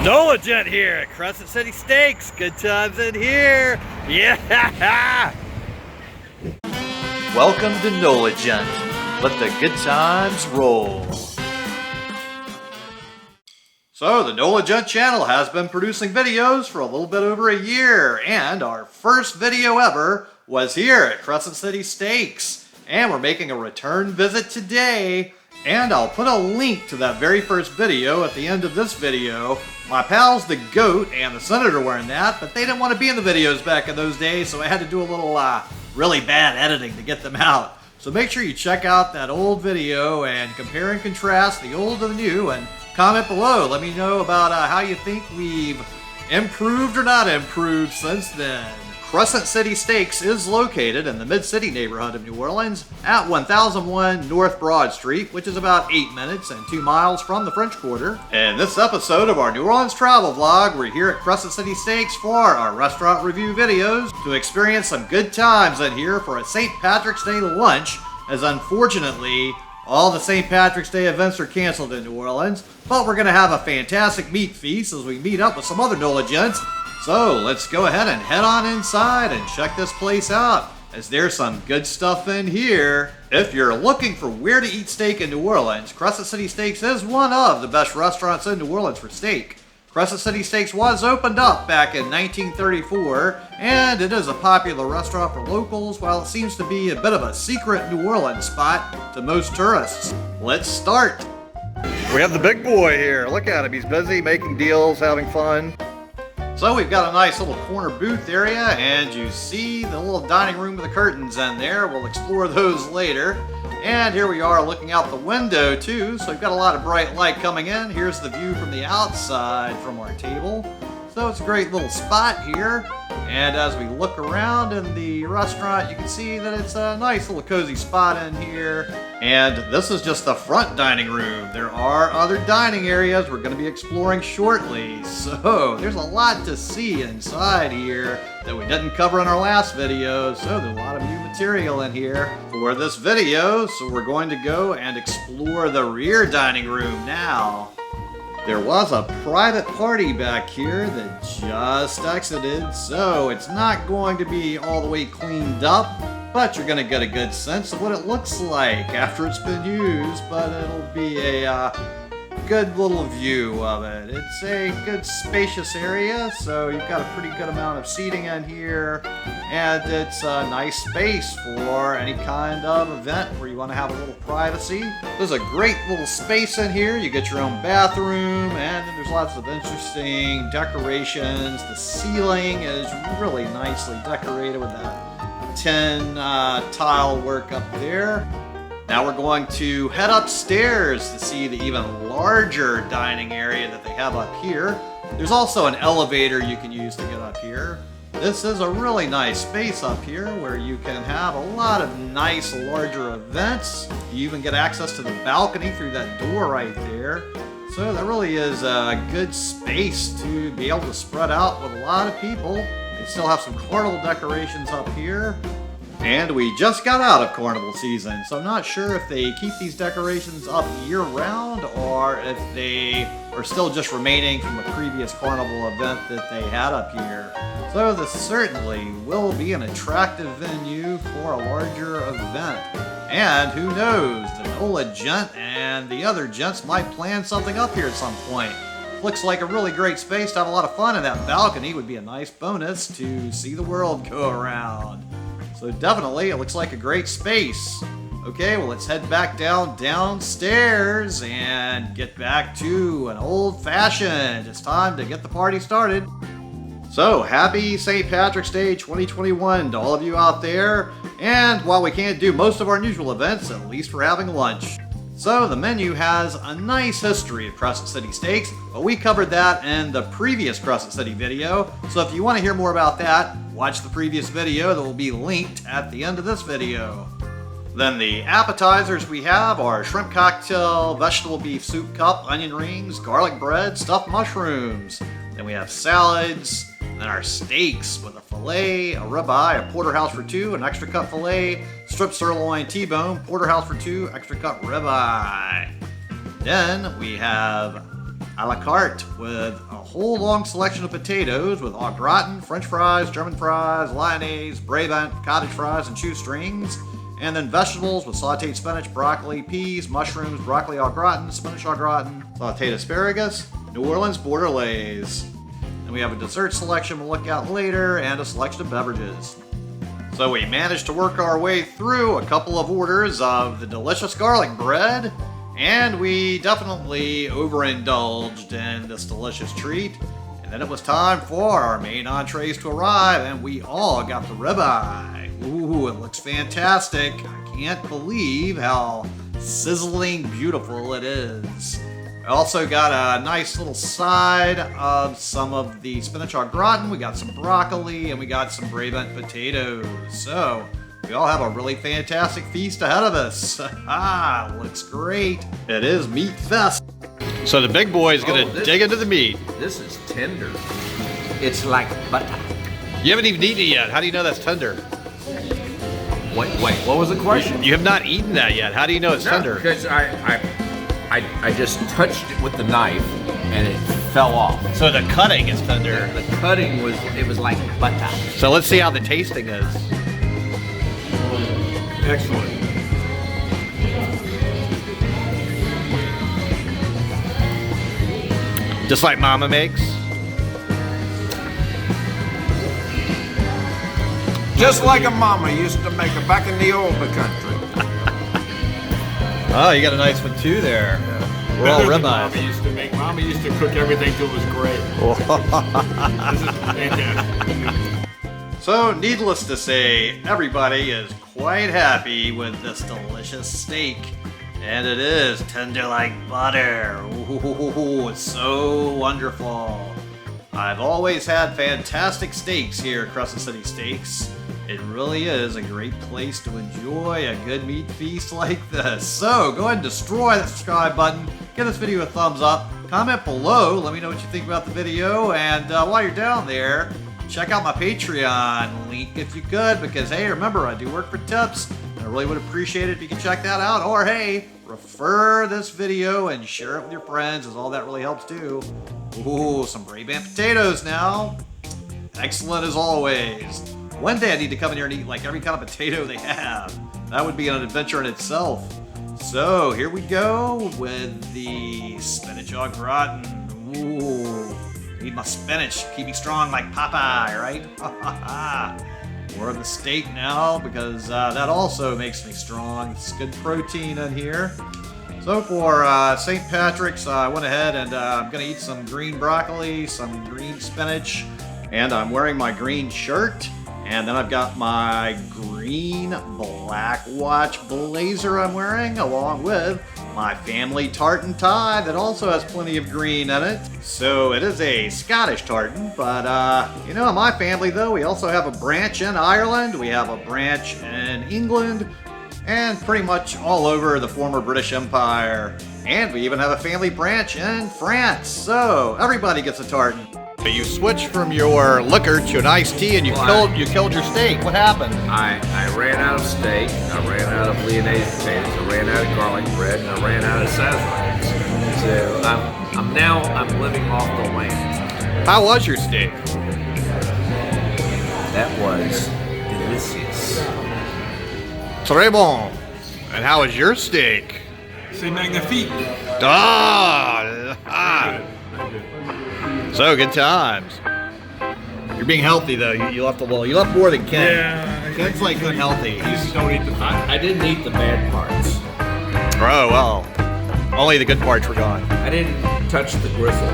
NOLA Gent here at Crescent City Steaks. Good times in here. Yeah! Welcome to NOLA Gent. Let the good times roll. So, the NOLA Gent channel has been producing videos for a little bit over a year, and our first video ever was here at Crescent City Steaks. And we're making a return visit today, and I'll put a link to that very first video at the end of this video. My pals, the GOAT and the Senator, were in that, but they didn't want to be in the videos back in those days, so I had to do a little really bad editing to get them out. So make sure you check out that old video and compare and contrast the old and the new, and comment below. Let me know about how you think we've improved or not improved since then. Crescent City Steaks is located in the Mid-City neighborhood of New Orleans at 1001 North Broad Street, which is about 8 minutes and 2 miles from the French Quarter. In this episode of our New Orleans travel vlog, we're here at Crescent City Steaks for our restaurant review videos to experience some good times in here for a St. Patrick's Day lunch, as unfortunately all the St. Patrick's Day events are canceled in New Orleans, but we're going to have a fantastic meat feast as we meet up with some other NOLA Gents. So let's go ahead and head on inside and check this place out, as there's some good stuff in here. If you're looking for where to eat steak in New Orleans, Crescent City Steaks is one of the best restaurants in New Orleans for steak. Crescent City Steaks was opened up back in 1934, and it is a popular restaurant for locals, while it seems to be a bit of a secret New Orleans spot to most tourists. Let's start. We have the big boy here. Look at him. He's busy making deals, having fun. So we've got a nice little corner booth area, and you see the little dining room with the curtains in there. We'll explore those later. And here we are looking out the window too, so we've got a lot of bright light coming in. Here's the view from the outside from our table. So it's a great little spot here. And as we look around in the restaurant, you can see that it's a nice little cozy spot in here. And this is just the front dining room. There are other dining areas we're going to be exploring shortly. So there's a lot to see inside here that we didn't cover in our last video. So there's a lot of new material in here for this video. So we're going to go and explore the rear dining room now. There was a private party back here that just exited, so it's not going to be all the way cleaned up, but you're going to get a good sense of what it looks like after it's been used, but it'll be a good little view of it. It's a good spacious area, so you've got a pretty good amount of seating in here, and it's a nice space for any kind of event where you want to have a little privacy. There's a great little space in here. You get your own bathroom, and then there's lots of interesting decorations. The ceiling is really nicely decorated with that tin tile work up there. Now we're going to head upstairs to see the even larger dining area that they have up here. There's also an elevator you can use to get up here. This is a really nice space up here where you can have a lot of nice larger events. You even get access to the balcony through that door right there. So that really is a good space to be able to spread out with a lot of people. They still have some carnival decorations up here. And we just got out of carnival season, so I'm not sure if they keep these decorations up year-round or if they are still just remaining from a previous carnival event that they had up here. So this certainly will be an attractive venue for a larger event. And who knows, the NOLA Gent and the other gents might plan something up here at some point. Looks like a really great space to have a lot of fun, and that balcony would be a nice bonus to see the world go around. So definitely, it looks like a great space. Okay, well let's head back downstairs and get back to an old-fashioned. It's time to get the party started. So, happy St. Patrick's Day 2021 to all of you out there. And while we can't do most of our usual events, at least we're having lunch. So the menu has a nice history of Crescent City Steaks, but we covered that in the previous Crescent City video. So if you want to hear more about that, watch the previous video that will be linked at the end of this video. Then the appetizers we have are shrimp cocktail, vegetable beef soup cup, onion rings, garlic bread, stuffed mushrooms. Then we have salads, and then our steaks with a filet, a ribeye, a porterhouse for two, an extra cut filet, strip sirloin T-bone, porterhouse for two, extra cut ribeye. Then we have a la carte with a whole long selection of potatoes with au gratin, French fries, German fries, lyonnaise, Brabant, cottage fries, and shoestrings. And then vegetables with sauteed spinach, broccoli, peas, mushrooms, broccoli au gratin, spinach au gratin, sauteed asparagus, New Orleans borderlays. Then we have a dessert selection we'll look at later, and a selection of beverages. So we managed to work our way through a couple of orders of the delicious garlic bread, and we definitely overindulged in this delicious treat. And then it was time for our main entrees to arrive, and we all got the ribeye. Ooh, it looks fantastic. I can't believe how sizzling beautiful it is. I also got a nice little side of some of the spinach au gratin. We got some broccoli, and we got some Brabant potatoes. So we all have a really fantastic feast ahead of us. Ah, looks great. It is Meat Fest. So the big boy is gonna dig into the meat. This is tender. It's like butter. You haven't even eaten it yet. How do you know that's tender? Wait, what was the question? You have not eaten that yet. How do you know it's tender? Because I just touched it with the knife and it fell off. So the cutting is tender. The cutting was like butter. So let's see how the tasting is. Excellent. Just like Mama makes. Just like a mama used to make it back in the old country. Oh, you got a nice one too there. Yeah. We're all Better than ribeyes. Mama used to make. Mama used to cook everything till it was great. This is fantastic. So, needless to say, everybody is quite happy with this delicious steak. And it is tender like butter. Ooh, it's so wonderful. I've always had fantastic steaks here at Crescent City Steaks. It really is a great place to enjoy a good meat feast like this. So go ahead and destroy that subscribe button, give this video a thumbs up, comment below, let me know what you think about the video, and while you're down there, check out my Patreon link if you could, because hey, remember, I do work for tips, and I really would appreciate it if you could check that out, or hey, refer this video and share it with your friends, as all that really helps too. Ooh, some Brabant potatoes now. Excellent as always. One day I need to come in here and eat like every kind of potato they have. That would be an adventure in itself. So here we go with the spinach au gratin. Ooh, need my spinach, keep me strong like Popeye, right? More of the steak now, because that also makes me strong. It's good protein in here. So for St. Patrick's, I went ahead and I'm going to eat some green broccoli, some green spinach, and I'm wearing my green shirt. And then I've got my green black watch blazer I'm wearing, along with my family tartan tie that also has plenty of green in it. So it is a Scottish tartan, but you know, in my family though, we also have a branch in Ireland, we have a branch in England, and pretty much all over the former British Empire. And we even have a family branch in France. So everybody gets a tartan. You switched from your liquor to an iced tea, and you killed your steak. What happened? I ran out of steak, I ran out of lyonnaise potatoes, I ran out of garlic bread, and I ran out of sassafras. So I'm living off the land. How was your steak? That was delicious. Très bon. And how was your steak? C'est magnifique. So good times. You're being healthy though. You left a little. You left more than Ken. Yeah. Ken's like good healthy. Please don't eat the fat. I didn't eat the bad parts. Oh well. Only the good parts were gone. I didn't touch the gristle.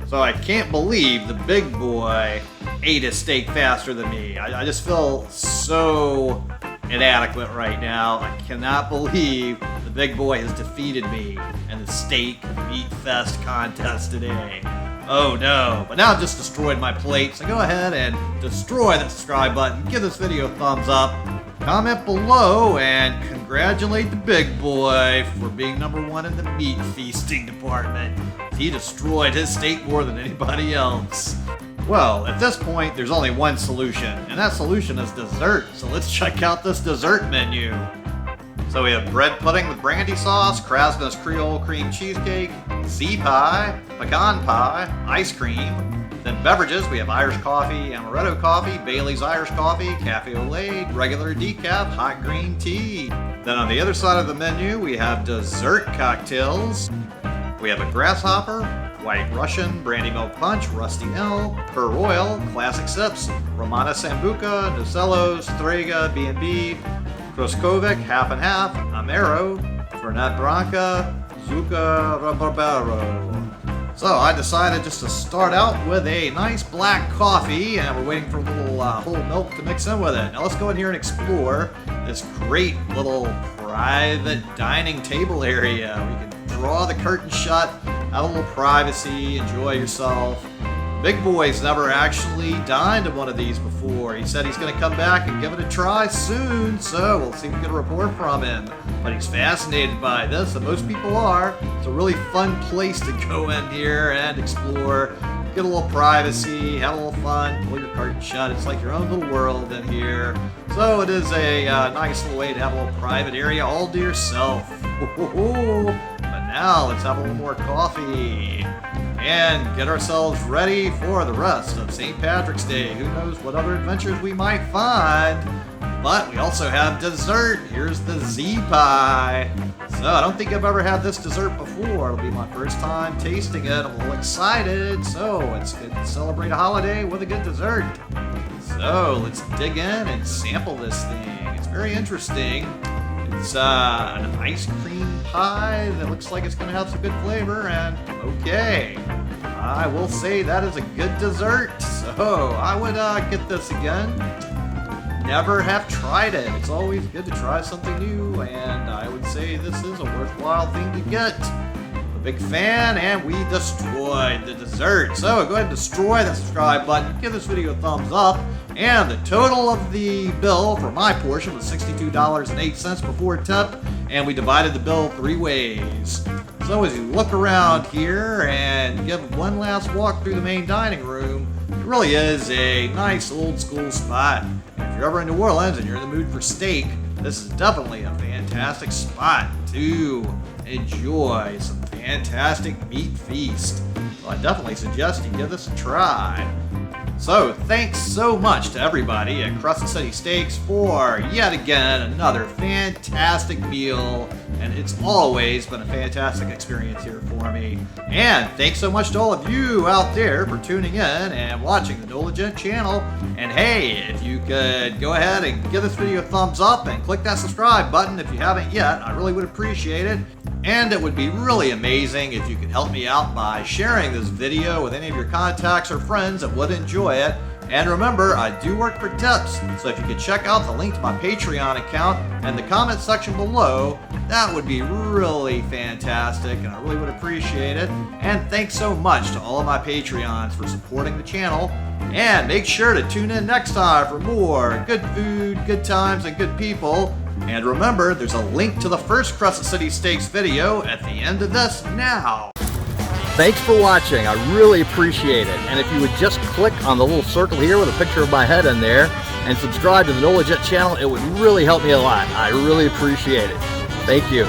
So I can't believe the big boy ate his steak faster than me. I just feel so inadequate right now. I cannot believe the big boy has defeated me in the steak meat fest contest today. Oh no, but now I've just destroyed my plate, so go ahead and destroy the subscribe button, give this video a thumbs up, comment below, and congratulate the big boy for being #1 in the meat feasting department. He destroyed his steak more than anybody else. Well, at this point, there's only one solution, and that solution is dessert. So let's check out this dessert menu. So we have bread pudding with brandy sauce, Krasna's Creole cream cheesecake, sea pie, pecan pie, ice cream. Then beverages, we have Irish coffee, amaretto coffee, Bailey's Irish coffee, cafe au lait, regular decaf, hot green tea. Then on the other side of the menu, we have dessert cocktails. We have a grasshopper, White Russian, Brandy Milk Punch, Rusty L, Per Royal, Classic Sips, Romana Sambuca, Nucello, Strega, B&B, Kroskovic, Half and Half, Amaro, Fernet Branca, Zucca Rabarbaro. So I decided just to start out with a nice black coffee, and we're waiting for a little whole milk to mix in with it. Now let's go in here and explore this great little private dining table area. We can draw the curtain shut, have a little privacy, enjoy yourself. Big Boy's never actually dined at one of these before. He said he's going to come back and give it a try soon, so we'll see if we get a report from him. But he's fascinated by this, and most people are. It's a really fun place to go in here and explore, get a little privacy, have a little fun, pull your curtain shut. It's like your own little world in here. So it is a nice little way to have a little private area all to yourself. But now let's have a little more coffee and get ourselves ready for the rest of St. Patrick's Day. Who knows what other adventures we might find. But we also have dessert. Here's the Z pie. So I don't think I've ever had this dessert before. It'll be my first time tasting it. I'm a little excited. So it's good to celebrate a holiday with a good dessert. So let's dig in and sample this thing. It's very interesting. It's an ice cream pie that looks like it's going to have some good flavor, and okay, I will say that is a good dessert, so I would get this again. Never have tried it. It's always good to try something new, and I would say this is a worthwhile thing to get. I'm a big fan, and we destroyed the dessert. So go ahead and destroy that subscribe button, give this video a thumbs up, and the total of the bill for my portion was $62.08 before tip, and we divided the bill 3 ways. So as you look around here and give one last walk through the main dining room, it really is a nice old school spot. If you're ever in New Orleans and you're in the mood for steak, this is definitely a fantastic spot to enjoy some fantastic meat feast. So I definitely suggest you give this a try. So thanks so much to everybody at Crescent City Steaks for yet again another fantastic meal, and it's always been a fantastic experience here for me. And thanks so much to all of you out there for tuning in and watching the NOLA Gent channel. And hey, if you could go ahead and give this video a thumbs up and click that subscribe button if you haven't yet, I really would appreciate it. And it would be really amazing if you could help me out by sharing this video with any of your contacts or friends that would enjoy it. And remember, I do work for tips, so if you could check out the link to my Patreon account and the comment section below, that would be really fantastic, and I really would appreciate it. And thanks so much to all of my Patreons for supporting the channel. And make sure to tune in next time for more good food, good times, and good people. And remember, there's a link to the first Crescent City Steaks video at the end of this now. Thanks for watching. I really appreciate it. And if you would just click on the little circle here with a picture of my head in there and subscribe to the NOLA Gent channel, it would really help me a lot. I really appreciate it. Thank you.